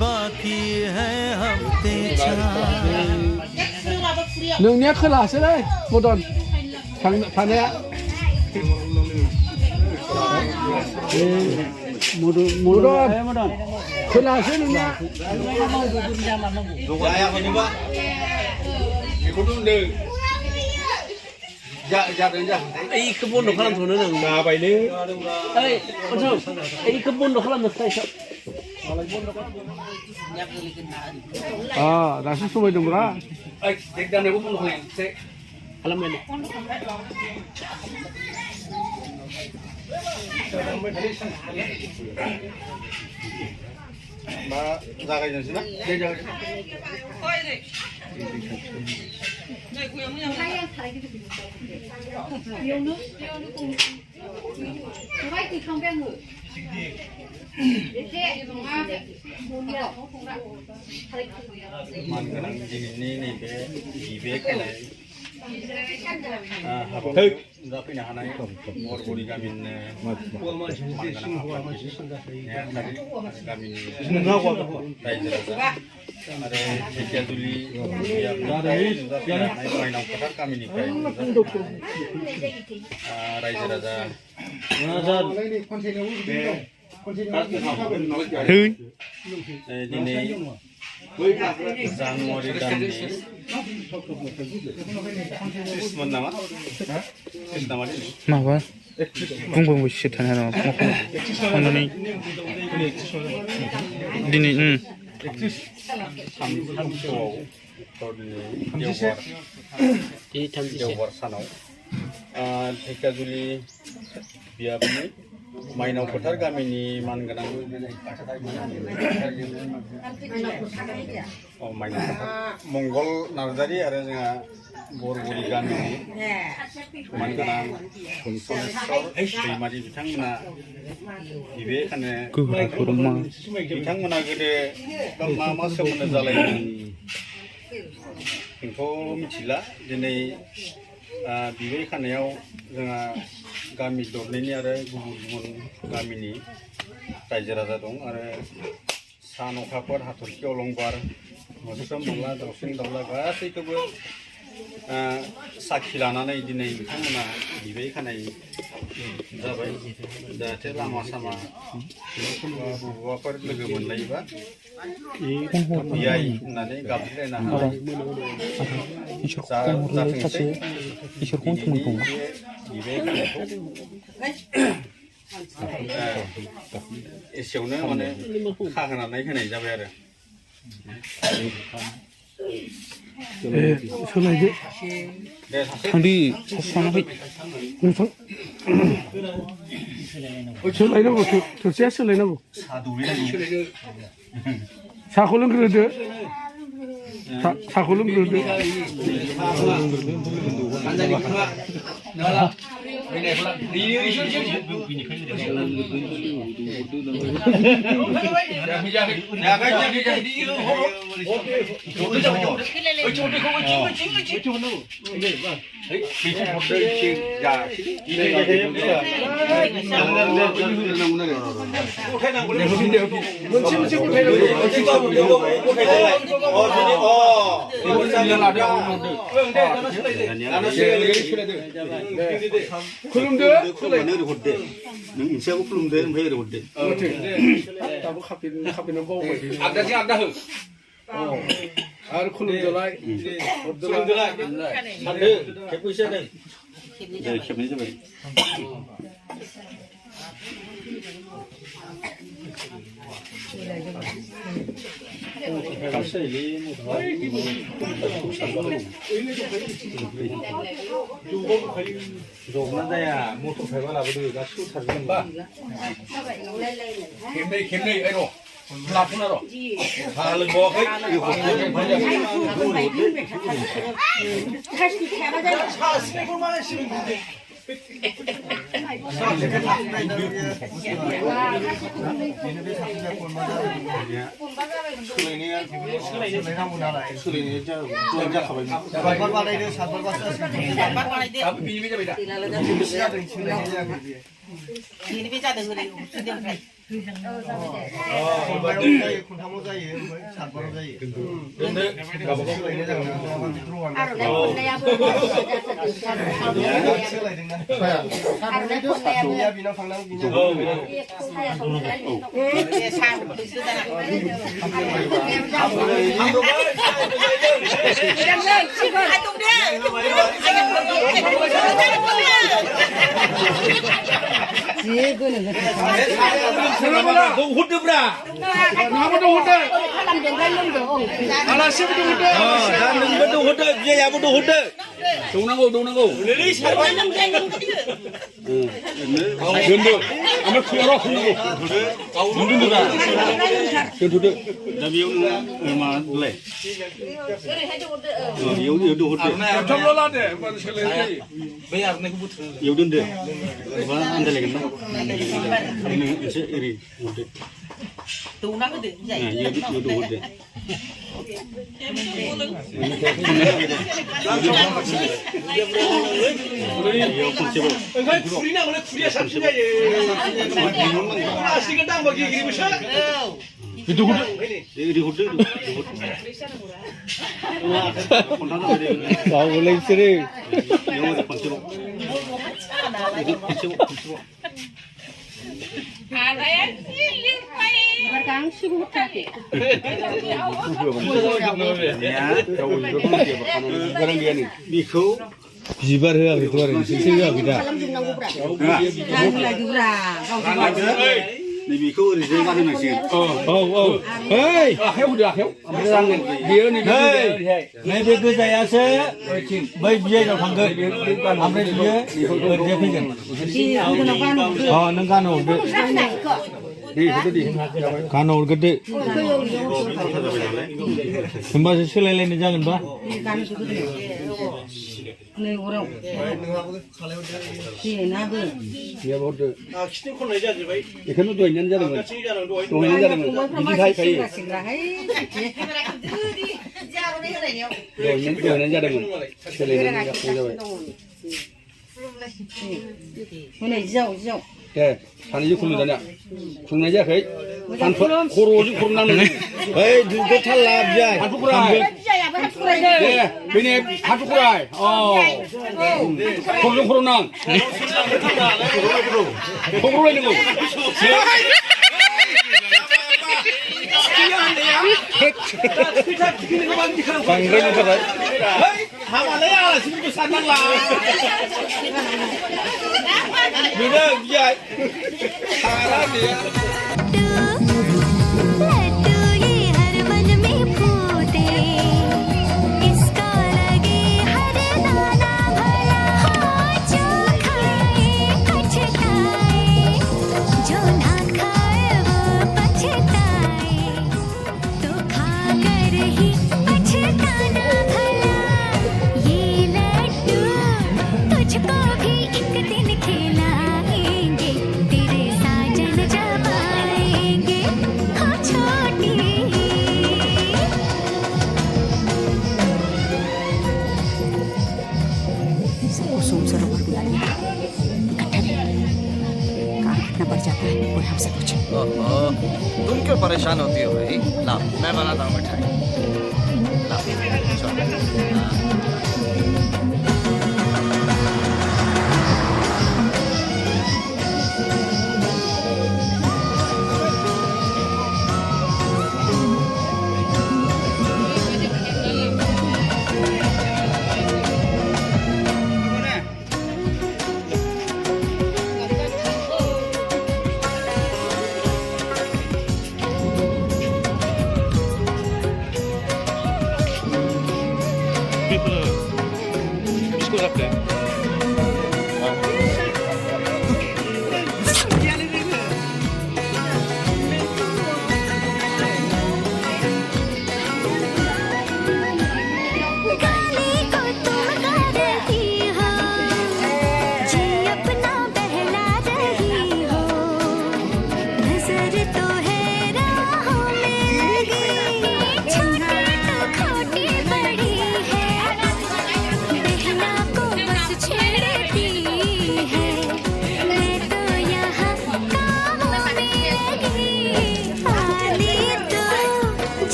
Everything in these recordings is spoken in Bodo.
बाकी है हफ्ते नोंनिया खोलासो लै मदन थानाया मदन खोलासो नोंनिया जाया खनिबा बेखौथ' होनदों जादों जायाखै इखौ बन्द' खालामथ'नो नों जाबायलै ओइ इखौ बन्द' खालामनो थाखाय दासो समाय दंब्रा ओइ देख दाननायखौ बन्द' खालामसै खालामबाय मा जागायजेनसै ना दे जागाय मानगोनां दिनैनि नैबे गिबि खालाय हाबाफारि जाफैनो हानाय बरगुरि गामिनिनो मानगोनां गामिनि रायजो राजा आरो ढेकियाजुलि माइनाव फोथार गामिनिफ्राय रायजो राजा दिनै जानुवारि दाननि त्रिसमोन नामा माबा बुंबावो एसे थानो हाया थांनानै दिनै देवबार सानाव ढेकियाजुलि बियाबनि माइनाव फोथार गामिनि मानगोनां माइनाव फोथार मंगल नार्जारि आरो जोंहा बरगुरि गामिनि मानगोनां सनेस्वर दैमारि बिथांमोना बेखायनो बिथांमोना गोदो मा सोमोन्दो जालायोमोन जोंथ' मिथिला दिनै बिबाय खानायाव जोंहा गामि दरनैनि आरो गुबुन गुबुन गामिनि रायजो राजा दं आरो सान अखाफोर हाथरखि अलंबार मोस्रोम मोला दाउसिन दाउला गासैखौबो साखि लानानै दिनै बिथांमोना बिबाय खानाय जाबाय जाहाथे लामा सामा बबेबाफोर लोगो मोनलायोबा बियाय होननानै गाबज्रिलायनो हानाय जाथोंसै बिबाय खानायखौ एसेयावनो माने खाहोनानै होनाय जाबाय आरो सोलायदो थांदि सानाखै सोलायनांगौ थोरसिया सोलायनांगौ साखौ लोंग्रोदो साखौ लोंग्रोदो खुलुमदो खुलुमनो ओरै हरदो नों मोनसेयाबो खुलुमदो ओमफ्राय ओरै हरदो दाबो खाफिनो बावबाय आगदाजों आगदा हो आरो खुलुमदोलाय हरदोलाय सानदो खेबबैसो जादों खेबनै जाबाय जगना जाया मटर फाइबा लाबोदो गासिबो सारजों बा खेबनै ओइ र' लाथ'ना र' साहा लोंबावाखै 너 혼드브라. 나무도 혼자. 아라씨부터 혼자. 나는 것도 혼드, 얘 야부도 혼드. 동나고. 근데 아마 그거로 흘리고. 혼드브라. दा बेयाव मा लाय बेयाव दोहरदो 정로라데 만실레. बेयाव दोनदो माबा आन्दायलायगोन ना ओरैनो एसे ओरै हरदो बेयाव दोहरदो बेयाव खनसेबाव 이도 혼자. ओरै हरदो 원래 입술이 बेयाव ओरै खनसेबाव खनसेबाव बेखौ 비발 해야 돼. 생각이다. नैबेखौ ओरैजाय गानहोनांसिगोन 헤이! 해우자 해우. 미연이 नैबे गोजायासो बै बियाइनाव थांगोन ओमफ्राय बियो ओरैजाय फैगोन नों गानहरदो गानहरग्रोदो होमबासो सोलायलायनाय जागोनबा खिथिं खननाय जाजोब्बाय बेखौनो दहायनानै जादोंमोन बिदि खायो दहायनानै जादोंमोन सोलायनानै जाबाय दे सानैजों खुलुम दानिया खुलुमनाय जायाखै खर'जों खर' नांदों बै दुखौ थाल ला बियाइ दे बेनि हाथुखराय खर'जों खर' नां खर'लायनांगौ बांद्राय नुथारबाय हाबालाय आलासिफोरखौ साननांला बेनो बियाइ सारा बेयो तुम क्यों परेशान होती हो भाई? लाओ मैं बनाता हूँ मिठाई। लाओ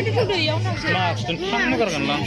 मार्क्सजों थांनो गारगोनलां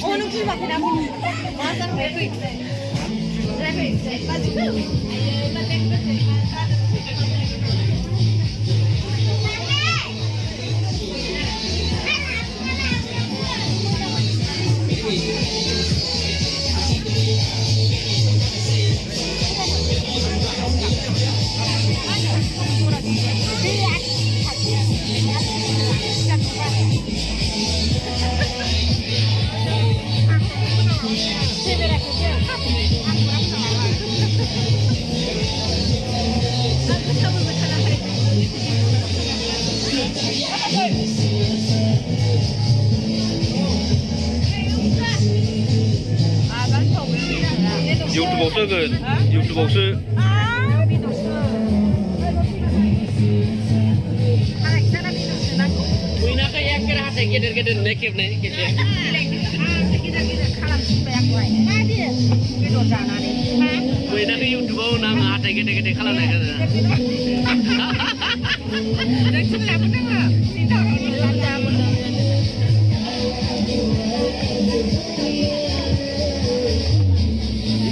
유튜버스 그 유튜버스 Kuinaka yang kira hati geder-geder nekip nih gitu. Kuinaka YouTuber nama hati gede-gede kalau nih gitu.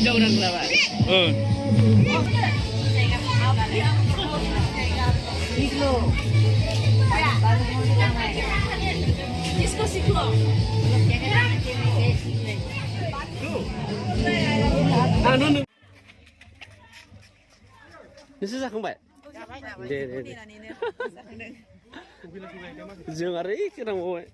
Jauh orang lewat. Nisa जाखांबाय दे जों आरो एखे नांबावबाय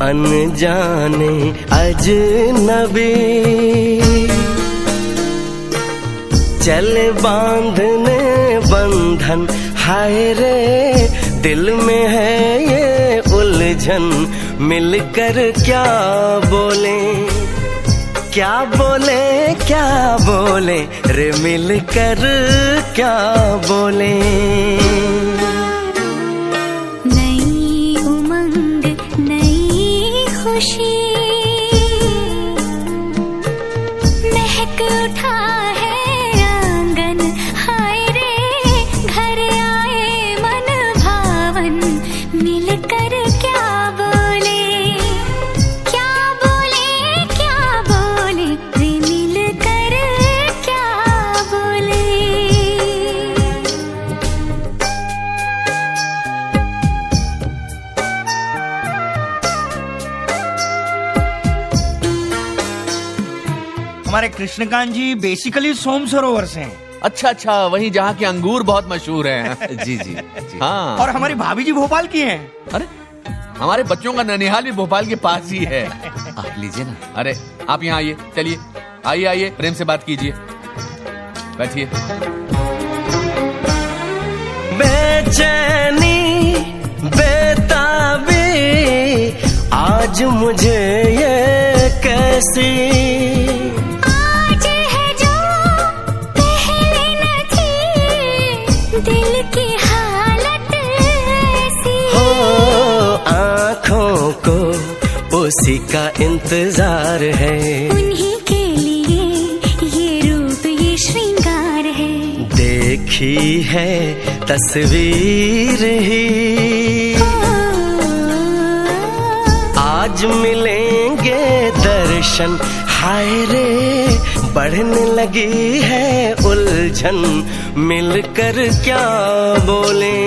अनजाने अजनबी चले बांधने बंधन हाय रे दिल में है ये उलझन मिलकर क्या बोले क्या बोले क्या बोले रे मिलकर क्या बोले महक उठा है आंगन हाय रे घर आए मन भावन मिलकर क्या बोले क्या बोले क्या बोले रे मिलकर क्या बोले हमारे कृष्णकांत जी बेसिकली सोम सरोवर से हैं। अच्छा अच्छा, वही जहाँ के अंगूर बहुत मशहूर हैं। जी जी जी हाँ। और हमारी भाभी जी भोपाल की हैं। अरे हमारे बच्चों का ननिहाल भी भोपाल के पास ही है। आप लीजिए ना। अरे आप यहाँ आइए, चलिए आइए आइए, प्रेम से बात कीजिए, बैठिए। बेचैनी बेताबी आज मुझे ये कैसी, आज है जो पहले न थी दिल की हालत ऐसी। हो आँखों को उसी का इंतजार है, उन्हीं के लिए ये रूप ये श्रृंगार है। देखी है तस्वीर ही आज मिलेंगे दर्शन, हाय रे बढ़ने लगी है उलझन, मिलकर क्या बोले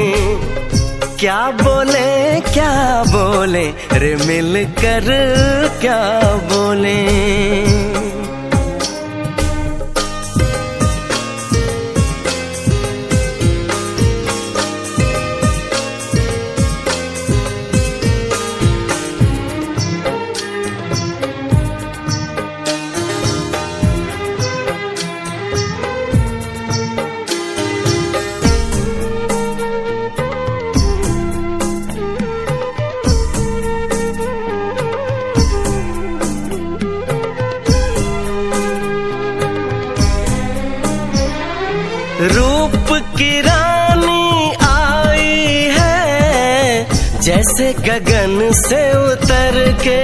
क्या बोले क्या बोले रे मिलकर क्या बोले। रूप की रानी आई है जैसे गगन से उतर के,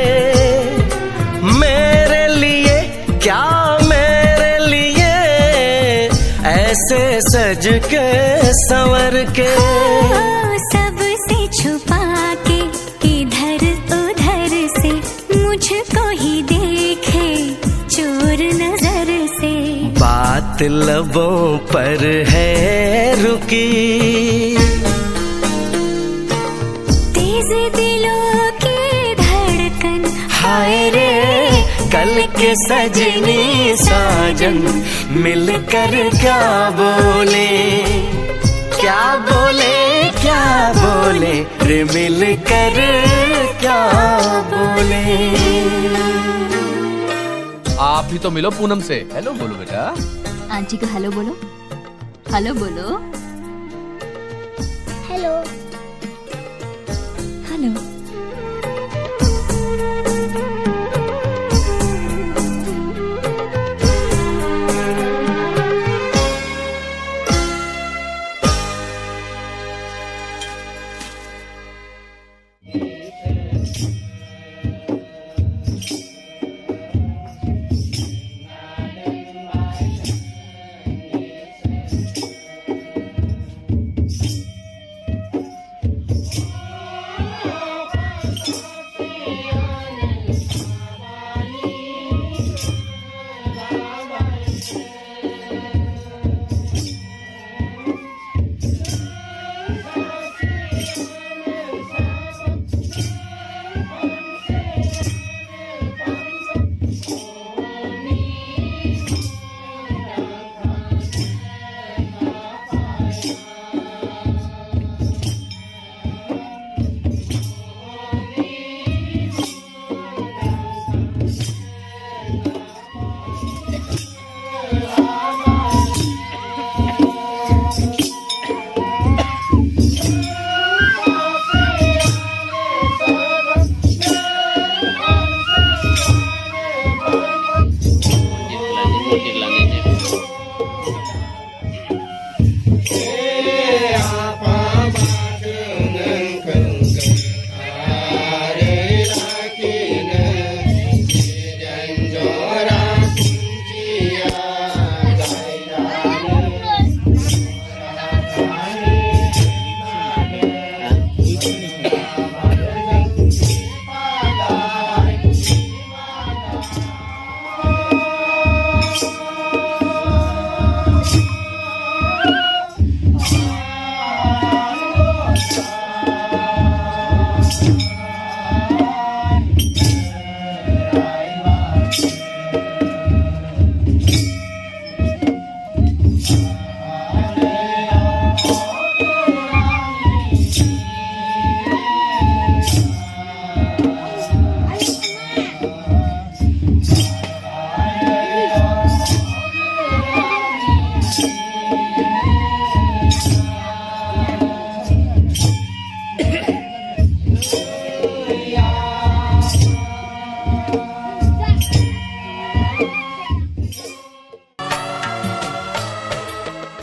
मेरे लिए क्या मेरे लिए ऐसे सज के संवर के। सबसे छुपा के इधर उधर से मुझको ही देखे चोर नजर से। बात लबों पर है रुकी, तेज दिलों की धड़कन, हाय रे कल के सजनी साजन, मिलकर क्या बोले क्या बोले क्या बोले रे मिलकर क्या बोले। आप भी तो मिलो पूनम से, हेलो बोलो बेटा। आंटी को हेलो बोलो, हेलो बोलो, हेलो हेलो।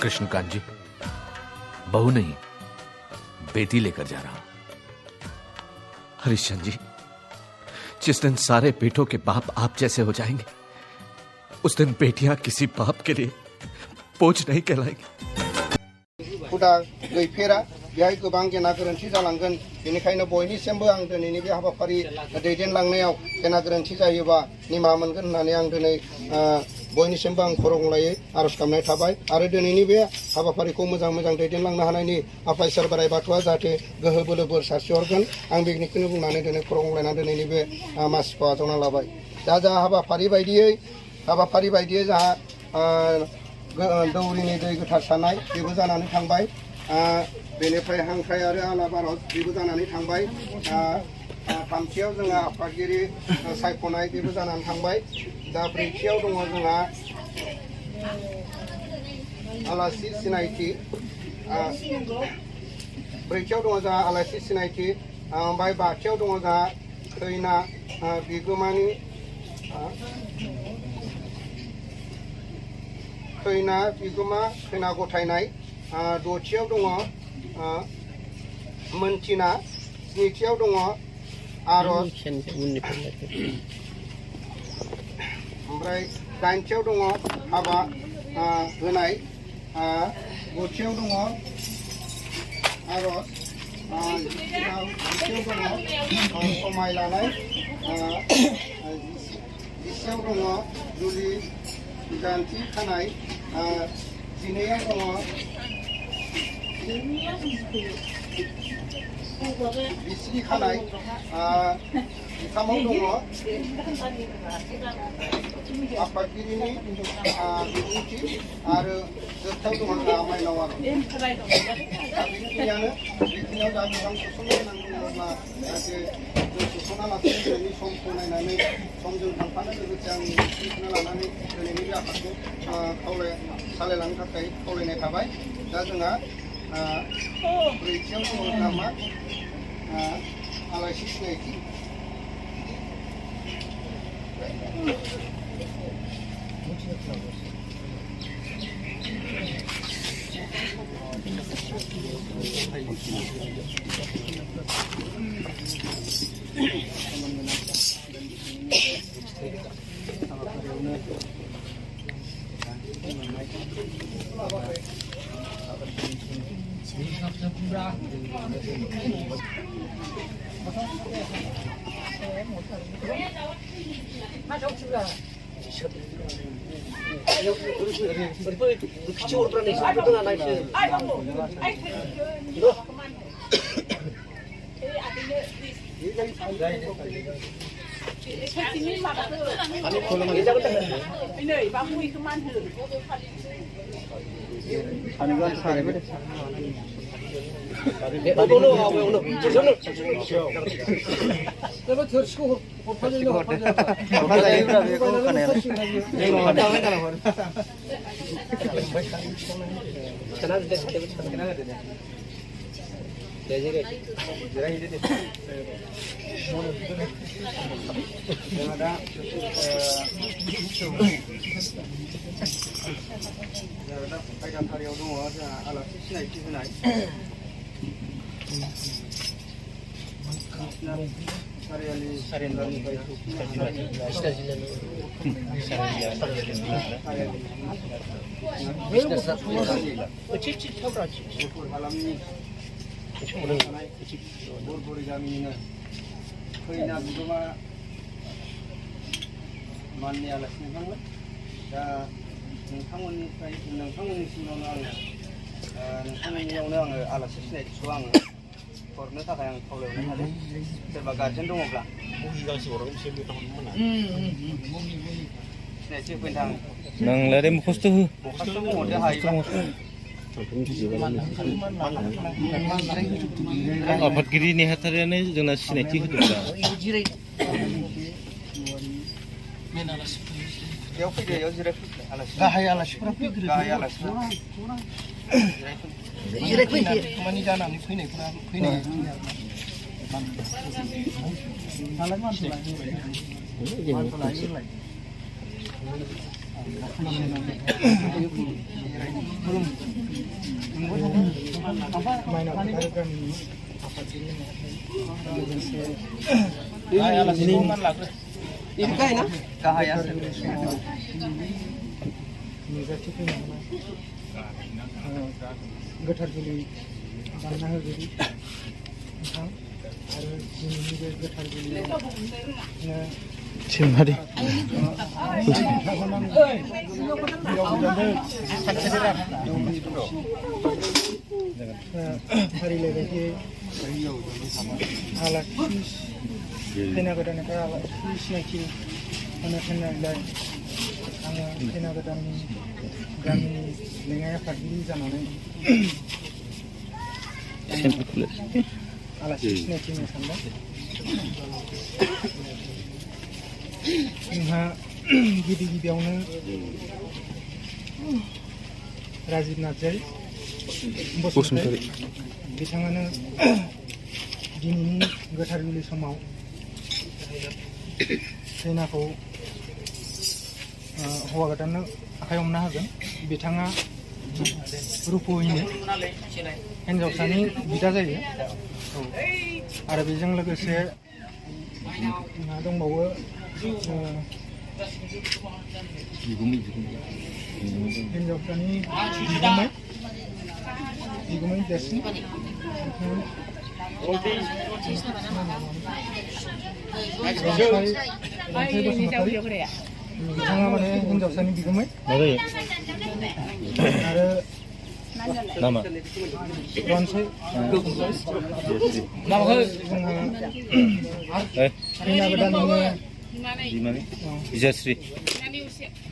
कृष्णकांत जी, बहू नहीं बेटी लेकर जा रहा हूं। हरिश्चंद्र जी, जिस दिन सारे बेटों के बाप आप जैसे हो जाएंगे, उस दिन बेटियां किसी बाप के लिए बोझ नहीं कहलाएंगी। हुदा गैफेरा बेहाय गोबां गेना गोरोन्थि जालांगोन बेनिखायनो बयनिसिमबो आं दिनैनि बे हाबाफारि दैदेनलांनायाव गेना गोरोन्थि जायोबा निमाहा मोनगोन होननानै आं दिनै बयनिसिमबो आं खर' गंग्लायै आर'ज गाबनाय थाबाय आरो दिनैनि बे हाबाफारिखौ मोजां मोजां दैदेनलांनो हानायनि आफा इसोर बोराइ बाथौआ जाहाथे गोहो बोलो बोर सारस्रिहरगोन आं बेखिनिखौनो बुंनानै दिनै खर' गंग्लायनानै दिनैनि बे मासिखौ आजावना लाबाय। दा जोंहा हाबाफारि बायदियै जोंहा दौरिनि दै गोथार सारनाय बेबो जानानै थांबाय। बेनिफ्राय हांख्राय आरो आलाब आरज बेबो जानानै थांबाय। थामथियाव जोंहा आफादगिरि सायख'नाय बेबो जानानै थांबाय। दा ब्रैथियाव दङ जोंहा आलासि सिनायथि। ब्रैथियाव दङ जोंहा आलासि सिनायथि। ओमफ्राय बाथियाव दङ जोंहा खैना बिगोमानि खैना गथायनाय। दथियाव दङ मोनथिना। स्निथियाव दङ आरज। ओमफ्राय दाइनथियाव दङ हाबा होनाय। गुथियाव दङ आरज। जिथियाव दङ समाय लानाय। जिसेयाव दङ जुलि जानथि खानाय। जिनैयाव दङ बिसिनि खानाय। जिथामाव दङ आफादगिरिनि बिबुंथि आरो जोबथायाव दङ जोंहा माइनाव आरज। बेखिनियाव दा गोबां सोसननो गोनां दङब्ला जाहाथे जों सोसना लासिनो दिनैनि समखौ नायनानै समजों थांफानो लोगोसे आंनि बिबुंथिखौनो लानानै दिनैनि बे आफादखौ सालायलांनो थाखाय खावलायनाय थाबाय। दा जोंहा ब्रैथियाव दङ जोंहा मा आलासि सिनायथि। आयदाफारियाव दङ जोंहा आलासि सिनायथि होनाय। सारियालिनिफ्राय बरबरि गामिनिनो खैना बिगोमा माननि आलासि नोंथांमोन। दा नोंथांमोननिसिमावनो आङो नोंथांमोननियावनो आङो आलासि सिनायथिखौ आङो हरनो थाखाय आं खावलायहरनो थादों। सोरबा गारजेन दङब्ला सिनायथि होफैनो थाङो। नोंलाय मखस्थ' हो। मखस्थ' हरनो हायोबा आफादगिरि नेहाथारियानो जोंना सिनायथि होदोंब्ला बेयाव फैदो, बेयाव जिरायफैदो। गाहाय आलासिफोरा फैग्रो। गाहाय आलासिफोरा जिरायफैदो। खामानि जानानै फैनायफोरा फैनाय। गोथार जुलि बानायना होगिरि नोंथां आरो दिनैनि बे गोथार जुलियाव सिमहारि फारिलाइ बायदियै आलासि खैना गोदाननिफ्राय आलासि सिनायथि होनो थिननायलाय आङो खैना गोदाननि गामिनि लेङाइ आफादगिरि जानानै आलासि सिनायथि होनो सानदों। जोंहा गिबि गिबियावनो राजिब नार्जारि बसुमतारी बिथाङानो दिनैनि गोथार जुलि समाव खैनाखौ हौवा गोदाननो आखाइ हमना होगोन। बिथाङा रुपहिनी हिन्जावसानि बिदा जायो आरो बेजों लोगोसे दंबावो हिन्जावसानि बिगुमै देरसिन बिथाङा माने हिन्जावसानि बिगुमै आरो रनसाय खैना गोदाननिनो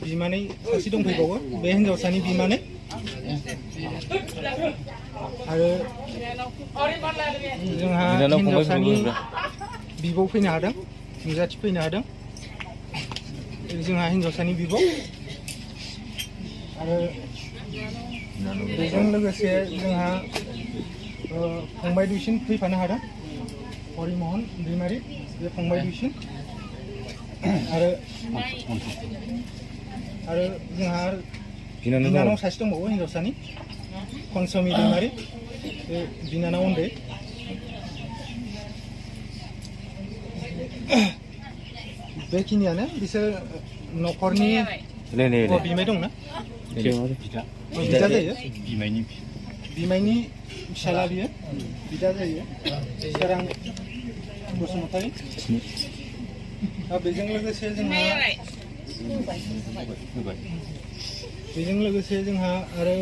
बिमानै सासे दंफैबावो बे हिन्जावसानि बिमानै आरो जोंहा हिन्जावसानि बिब' फैनो हादों नुजाथि फैनो हादों जोंहा हिन्जावसानि बिब' आरो बेजों लोगोसे जोंहा फंबाय दुइसिन फैफानो हादों हरिमहन दैमारि बे फंबाय दुइसिन आरो जोंहा बिनानाव सासे दंबावो हिन्जावसानि खनसमि दैमारि बे बिनानाव उन्दै बेखिनियानो बिसोर न'खरनि बिमाय दंना बिदा जायो बिमायनि फिसाला बियो बिदा जायो सोरां बसुमतारी बेजों लोगोसे जोंहा आरो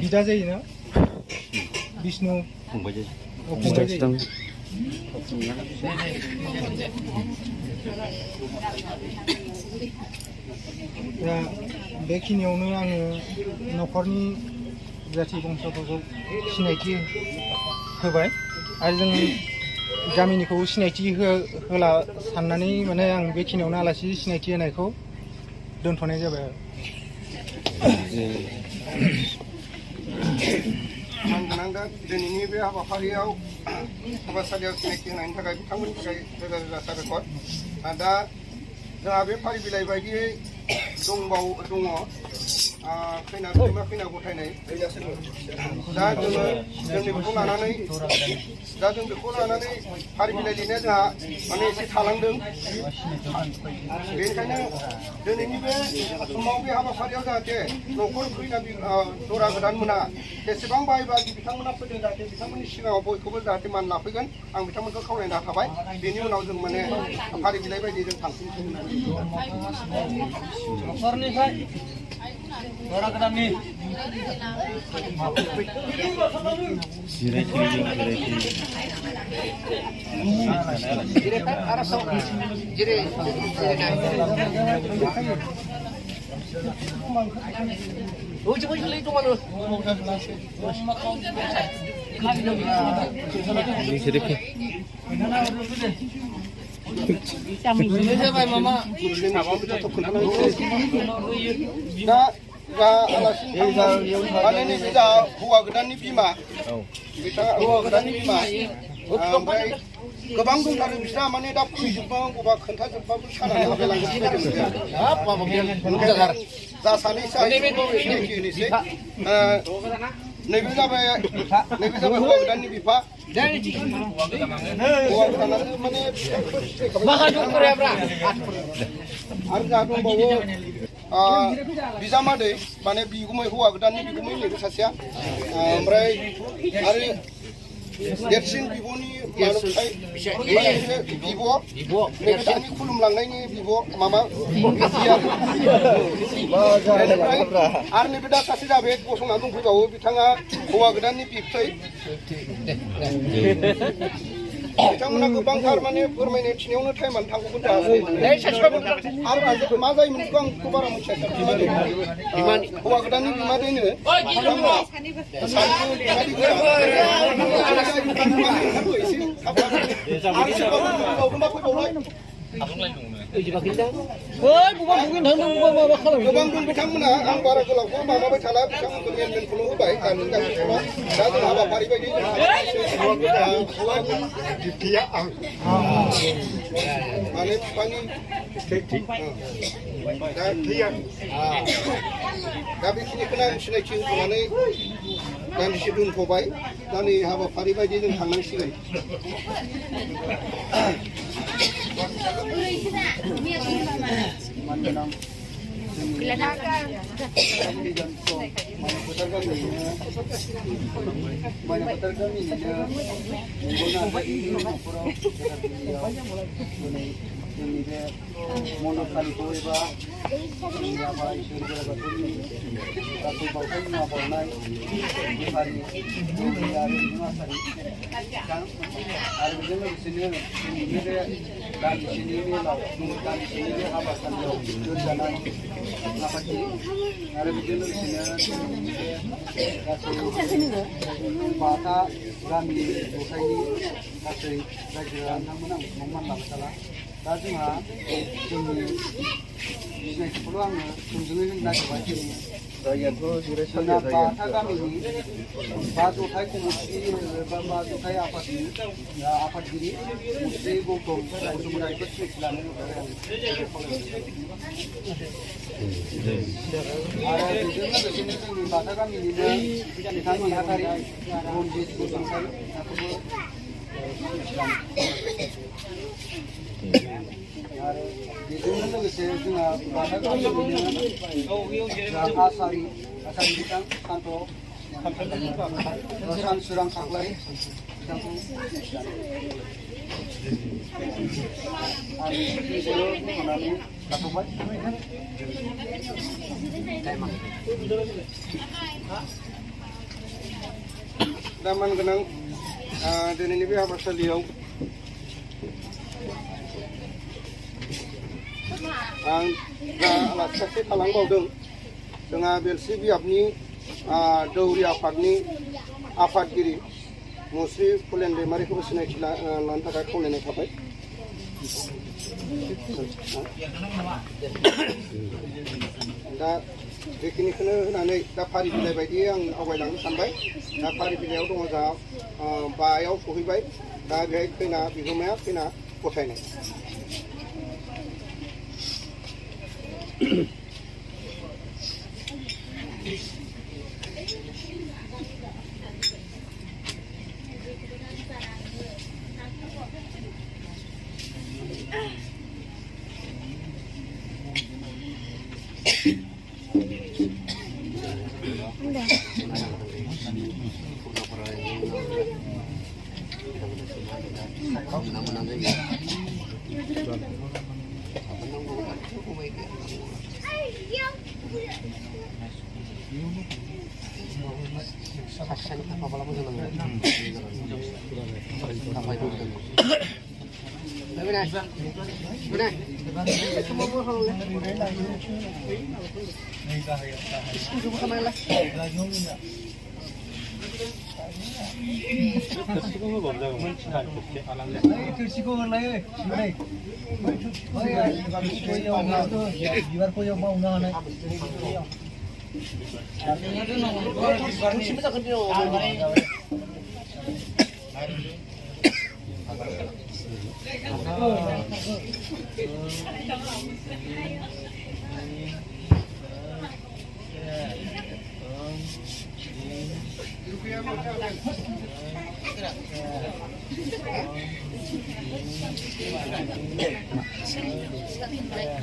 बिदा जायोना बिष्णु फंबाय जायो दा बेखिनियावनो आङो न'खरनि जाथि बंस'फोरखौ सिनायथि होबाय आरो जों गामिनिखौ सिनायथि होला साननानै माने आं बेखिनियावनो आलासि सिनायथि होनायखौ दोनथ'नाय जाबाय आरो आं गोनांदा दिनैनि बे हाबाफारियाव हाबासालियाव सिनायथि होनायनि थाखाय बिथांमोननि थाखाय रोजा रोजा साबायखर दा जोंहा बे फारि बिलाइ बायदियै दङ खैना बिमा खैना गथायनाय दा जों बेखौ लानानै फारि बिलाइ लिरनाया जोंहा माने एसे थालांदों बेनिखायनो दिनैनि बे समाव बे हाबाफारियाव जाहाथे न'खर खैना दरा गोदान मोना जेसेबां बाय बागि बिथांमोना फैदों जाहाथे बिथांमोननि सिगाङाव बयखौबो जाहाथे मान लाफैगोन आं बिथांमोनखौ खावलायना थाबाय बेनि उनाव जों माने फारि बिलाइ बायदि जों थांफिनसै न'खरनिफ्राय दरा गोदाननि हौवा गोदाननि बिमा हौवा गोदाननि बिमा ओमफ्राय गोबां दंथारो बिस्रा माने दा फैजोबबा बबा खोन्थाजोबबाबो सानानै हाबलायलांगोन जा सानैसो सिनायथि होनोसै नैबे जाबाय हौवा गोदाननि बिफा हौवा गोदानानो माने आरो जोंहा दंबावो बिजामादै माने बिगुमै हौवा गोदाननि बिगुमै नैबे सासेया ओमफ्राय आरो देरसिन बिब'नि बिब' नैबे दानि खुलुमलांनायनि बिब' माबा आरो नैबे दा सासे जाबाय गसंनानै दंफैबावो बिथाङा हौवा गोदाननि बिबथै बिथांमोना गोबांथार माने फोरमायनो थिनायावनो टाइमानो थांगौमोन दा आरो मा जायोमोन बेखौ आं बारा मिथिया हौवा गोदाननि बिमादैनो गोबां दं बिथांमोना आं बारा गोलावखौ माबाबाय थाला बिथांमोनखौ मेनखौल' होबाय गामिनि गामिखौल' दा जों हाबाफारि बायदि माने बिफानि दा बेखिनिखौनो आं सिनायथि होनानै दान्दिसे दोनथ'बाय दा नै हाबाफारि बायदि जों थांनांसिगोन जोंनि बे मन'कालिखौ एबा जोंनि आफा इसोर बोराइ बाथौनि गासै बावथाय मुवा बावनाय बेफारि आरो बिमासारि आरो बेजों लोगोसेनो जोंनि बे दान्दिसेनि मेलाव दान्दिसेनि बे हाबाफारियाव दोनजानाय माखासे आरो बेजों लोगोसेनो गासै बाथा गामि जथायनि गासै रायजो राजाफोरनो आं मान लाबाय थाला दा जोंहा जोंनि सिनायथिखौल' आङो थोंजोङै होनो नागिरबाय जोंना बाथा गामिनि बा जथाय कमिटि बा जथाय आफादगिरि मुस्रि गौतम बसुमतारिखौ सिनायथि लानो आरो बेजों लोगोसेनो जोंनि बाथा गामिनिनो बिथां नेहाथारि रनजित बसुमतारि आरो बेजोंनो लोगोसे जोंहा बाथा गामिनिनो आसारि बिथां सानसुरां खाख्लारि बिथांखौ आरो बुंनानै लाथ'बाय दा मानगोनां दिनैनि बे हाबासालियाव आं दा आलासि सासे थालांबावदों जोंहा बेलसि बियाबनि दौरि आफादनि आफादगिरि मुस्रि फुलेन दैमारिखौबो सिनायथि लानो थाखाय खावलायनाय थाबाय दा बेखिनिखौनो होनानै दा फारि बिलाइ बायदियै आं आवगायलांनो सानबाय दा फारि बिलाइयाव दङ जोंहा बायाव सहैबाय दा बेहाय खैना बिगोमाया खैना गथायनाय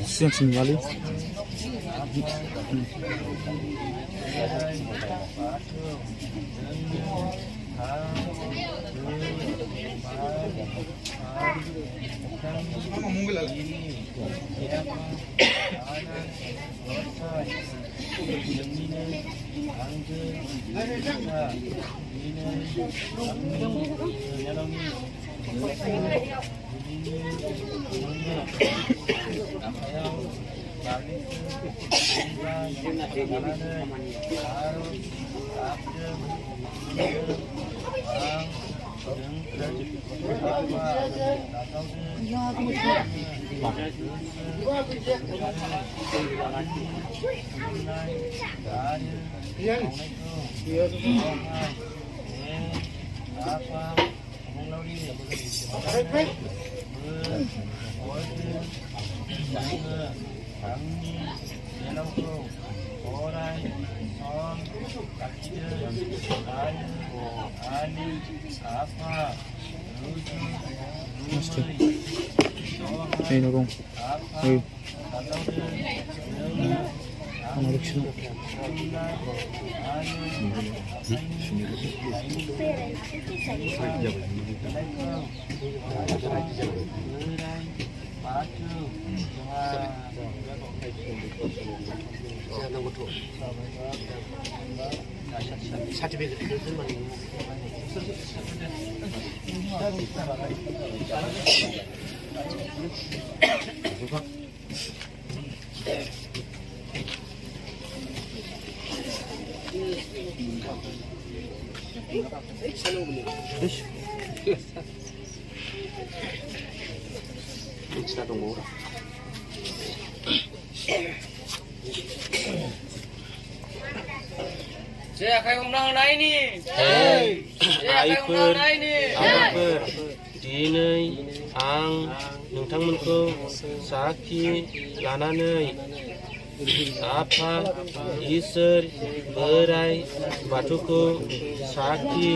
Siang kembali. Hey, Nurung. Hey. आइफोर दिनै आं नोंथांमोनखौ साखि लानानै आफा इसोर बोराइ बाथौखौ साखि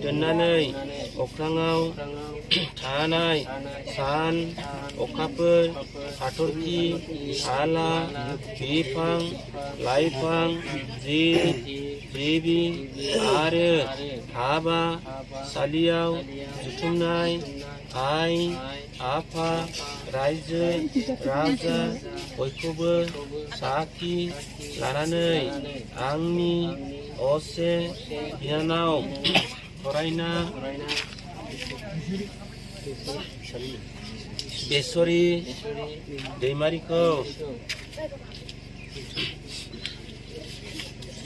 दोननानै अख्राङाव थानाय सान अखाफोर हाथरखि हाला बिफां लाइफां जिब जिबि आरो हाबासालियाव जुथुमनाय आइ आफा रायजो राजा बयखौबो साखि लानानै आंनि असे बिनानाव फरायना बेसरी दैमारिखौ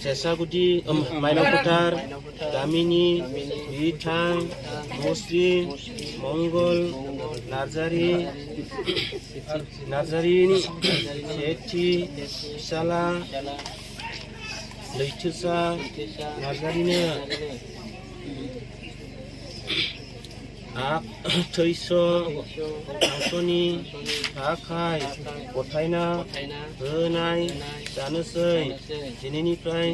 सेसागुदि माइनाव फोथार गामिनि बिथां मुस्लिम मंगल नार्जारिनि सेथि फिसाला लैथोसा नार्जारिनो थैस' हांसोनि थाखाय गथायना होनाय जानोसै दिनैनिफ्राय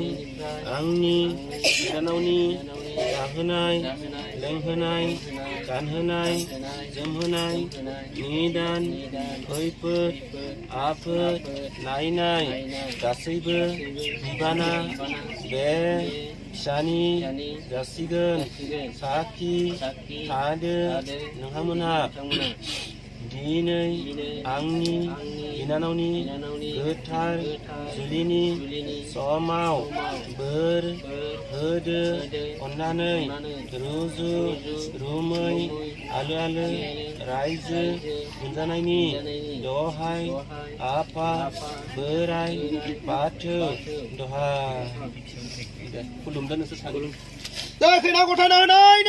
आंनि बिनानावनि जाहोनाय लोंहोनाय गानहोनाय जोमहोनाय निदान खैफोद आफोद नायनाय गासैबो बिबाना बे फिसानि जासिगोन साखि थादो नोंथांमोनहा दिनै आंनि बिनानावनि गोथार जुलिनि समाव बोर होदो अननानै रुजु रुमै आलो आलो रायजो खुंजानायनि दहाय आफा बोराइ बाथौ दहाय खुलुमदो नोंसोर सानैबो खैना गथायना होनाय